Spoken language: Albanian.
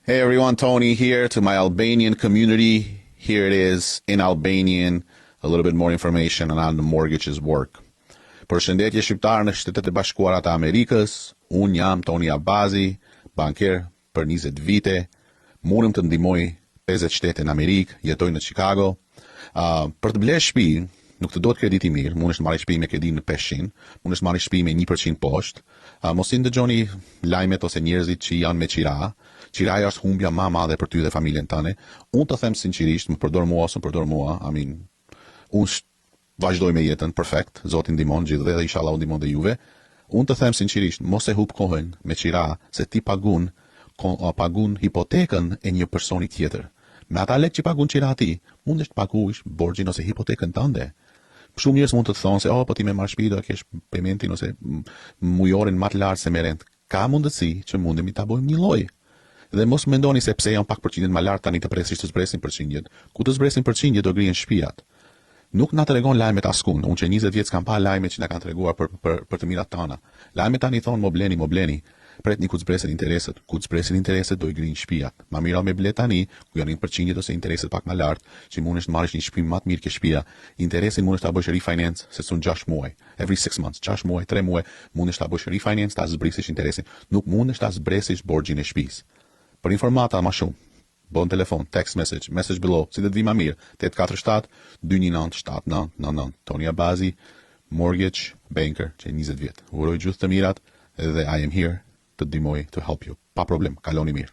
Hey everyone, Tony here to my Albanian community. Here it is in Albanian, a little bit more information on how the mortgages work. Përshëndetje shqiptarë në Shtetet e Bashkuara të Amerikës. Unë jam Tony Abazi, banker për 20 vite. Mundem të ndihmoj 50 shtete në Amerikë, jetoj në Chicago. Për të blerë shtëpi, nuk të do të krediti mirë, mundesh të marrësh shtëpi me kredi në 500, mundesh të marrësh shtëpi me 1% poshtë. Mos i ndëgjoni lajmet ose njerëzit që janë me qira. Qiraja është humbja më e madhe për ty dhe familjen tënde. Unë të them sinqerisht, më përdor mua ose më përdor mua, unë vazhdoj me jetën perfekt, Zoti ndihmon gjithë dhe inshallah u ndihmon dhe juve. Unë të them sinqerisht, mos e hub kohën me qira, se ti pagun hipotekën e një personi tjetër. Me ata lekë që pagun qira ti, mundesh të paguash borxhin ose hipotekën tënde. Shumë njerëz mund të thonë se po ti me marr shtëpi do kesh paymentin ose mujorin më të lartë se me rent. Ka mundësi që mundemi ta bëjmë një lloj. Dhe mos mendoni se pse janë pak përqindjet më lart tani të presisht të zbresin përqindjet. Ku të zbresin përqindjet do grihen shtëpiat. Nuk na tregon lajmet askund. Unë që 20 vjet kam pa lajme që na kanë treguar për të mirat tona. Lajmet tani thonë mo bleni. Pretni ku të zbresin intereset. Ku të zbresin intereset do i grihin shtëpiat. Ma mira me ble tani, ku janë përqindjet ose intereset pak më lart, që mundesh të marrësh një shtëpi më të mirë ke shtëpia. Interesin mundesh ta bësh refinance se son 6 muaj. Every 6 months, 6 muaj, 3 muaj mundesh ta bësh refinance, ta zbrisësh interesin. Nuk mundesh ta zbresësh borxhin e shtëpisë. Për informata më shumë, bon telefon, text message below, si dhe të vi ma mirë, 847-219-7999. Tony Abazi, mortgage banker, që 20 vjetë. Uroj gjithë të mirat, dhe I am here të ndihmoj, to help you. Pa problem, kaloni mirë.